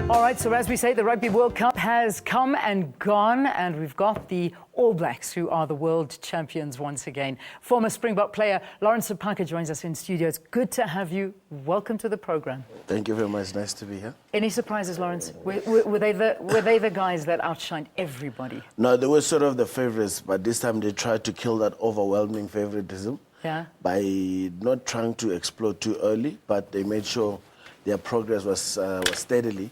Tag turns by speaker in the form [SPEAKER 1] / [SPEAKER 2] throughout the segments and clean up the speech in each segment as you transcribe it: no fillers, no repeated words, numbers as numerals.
[SPEAKER 1] All right, so as we say, the Rugby World Cup has come and gone, and we've got the All Blacks, who are the world champions once again. Former Springbok player Lawrence Sephaka joins us in studio. It's good to have you. Welcome to the program.
[SPEAKER 2] Thank you very much. Nice to be here.
[SPEAKER 1] Any surprises, Lawrence? Were they the guys that outshined everybody?
[SPEAKER 2] No, they were sort of the favorites, but this time they tried to kill that overwhelming favoritism by not trying to explode too early, but they made sure their progress was steadily,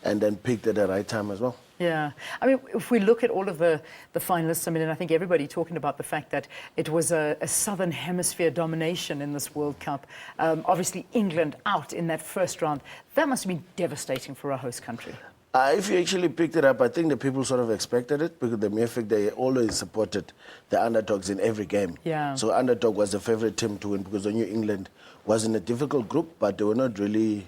[SPEAKER 2] and then picked at the right time as well.
[SPEAKER 1] Yeah. I mean, if we look at all of the finalists, I mean, and I think everybody talking about the fact that it was a Southern Hemisphere domination in this World Cup. Obviously, England out in that first round. That must have been devastating for a host country.
[SPEAKER 2] If you actually picked it up, I think the people sort of expected it, because the mere fact they always supported the underdogs in every game.
[SPEAKER 1] Yeah.
[SPEAKER 2] So underdog was the favorite team to win, because I knew England was in a difficult group, but they were not really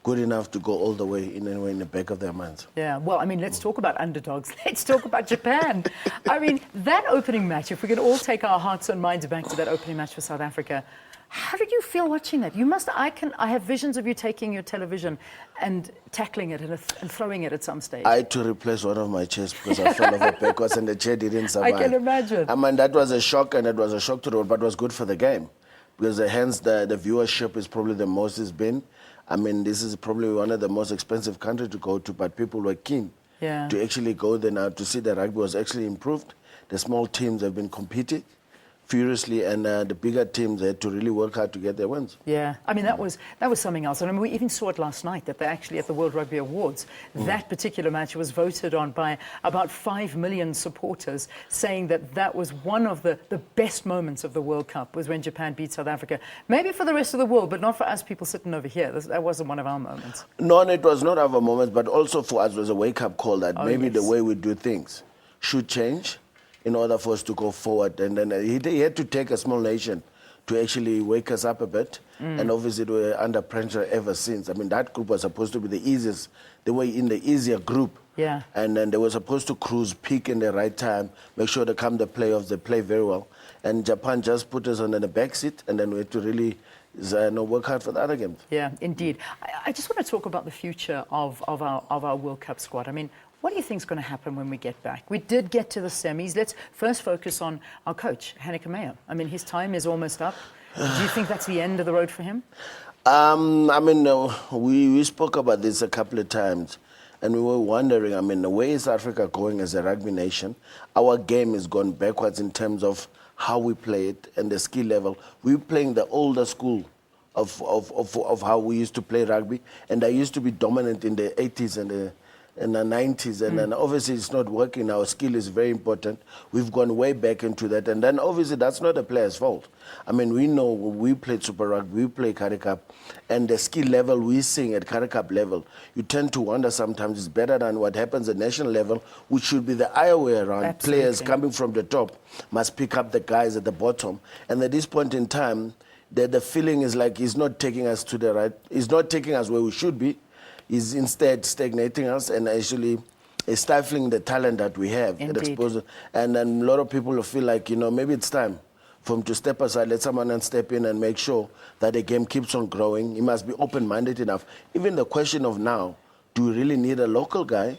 [SPEAKER 2] good enough to go all the way in the back of their minds.
[SPEAKER 1] Yeah, well, I mean, let's talk about underdogs. Let's talk about Japan. I mean, that opening match, if we can all take our hearts and minds back to that opening match for South Africa, how did you feel watching that? You must, I have visions of you taking your television and tackling it and throwing it at some stage.
[SPEAKER 2] I had to replace one of my chairs because I fell over backwards and the chair didn't survive.
[SPEAKER 1] I can imagine.
[SPEAKER 2] I mean, that was a shock, and it was a shock to the world, but it was good for the game, because hence the viewership is probably the most it's been. I mean, this is probably one of the most expensive countries to go to, but people were keen to actually go there now to see that rugby was actually improved. The small teams have been competing furiously, and the bigger teams had to really work hard to get their wins.
[SPEAKER 1] Yeah, I mean, that was something else. And I mean, we even saw it last night, that they actually, at the World Rugby Awards, that particular match was voted on by about 5 million supporters, saying that that was one of the best moments of the World Cup, was when Japan beat South Africa. Maybe for the rest of the world, but not for us people sitting over here. That wasn't one of our moments.
[SPEAKER 2] No, it was not our moment, but also for us was a wake-up call that maybe the way we do things should change in order for us to go forward. And then he had to take a small nation to actually wake us up a bit. And obviously they were under pressure ever since. I mean, that group was supposed to be the easiest. They were in the easier group. Yeah. And then they were supposed to cruise, peak in the right time, make sure they come the playoffs, they play very well. And Japan just put us on the back seat, and then we had to really work hard for the other games.
[SPEAKER 1] Yeah, indeed. I just want to talk about the future of our World Cup squad. I mean, what do you think is going to happen when we get back? We did get to the semis. Let's first focus on our coach, Hanneke Meyer. I mean, his time is almost up. Do you think that's the end of the road for him?
[SPEAKER 2] I mean, we spoke about this a couple of times, and we were wondering, I mean, the way is Africa going as a rugby nation? Our game has gone backwards in terms of how we play it and the skill level. We're playing the older school of how we used to play rugby, and I used to be dominant in the 80s and the 90s, and then obviously it's not working. Our skill is very important. We've gone way back into that, and then obviously that's not the player's fault. I mean, we know we played Super Rugby, we play Currie Cup, and the skill level we're seeing at Currie Cup level, you tend to wonder sometimes it's better than what happens at national level, which should be the other way around.
[SPEAKER 1] Absolutely.
[SPEAKER 2] Players coming from the top must pick up the guys at the bottom, and at this point in time, the feeling is like he's not taking us to the right, he's not taking us where we should be. Is instead stagnating us and actually stifling the talent that we have at exposure. And then a lot of people feel like, maybe it's time for him to step aside, let someone else step in and make sure that the game keeps on growing. He must be open-minded enough. Even the question of now, do we really need a local guy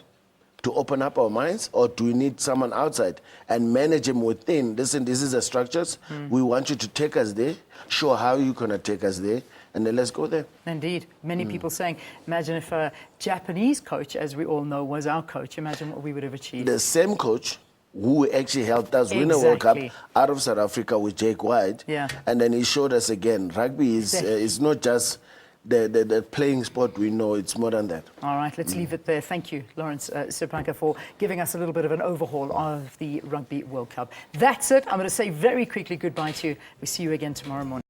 [SPEAKER 2] to open up our minds, or do we need someone outside and manage him within? Listen, this is the structures. We want you to take us there, show how you're going to take us there, and then let's go there.
[SPEAKER 1] Indeed. Many people saying, imagine if a Japanese coach, as we all know, was our coach. Imagine what we would have achieved.
[SPEAKER 2] The same coach who actually helped us win a World Cup out of South Africa with Jake White. Yeah. And then he showed us again, rugby is not just the playing sport. We know it's more than that.
[SPEAKER 1] All right, let's leave it there. Thank you, Lawrence Sephaka, for giving us a little bit of an overhaul of the Rugby World Cup. That's it. I'm going to say very quickly goodbye to you. We see you again tomorrow morning.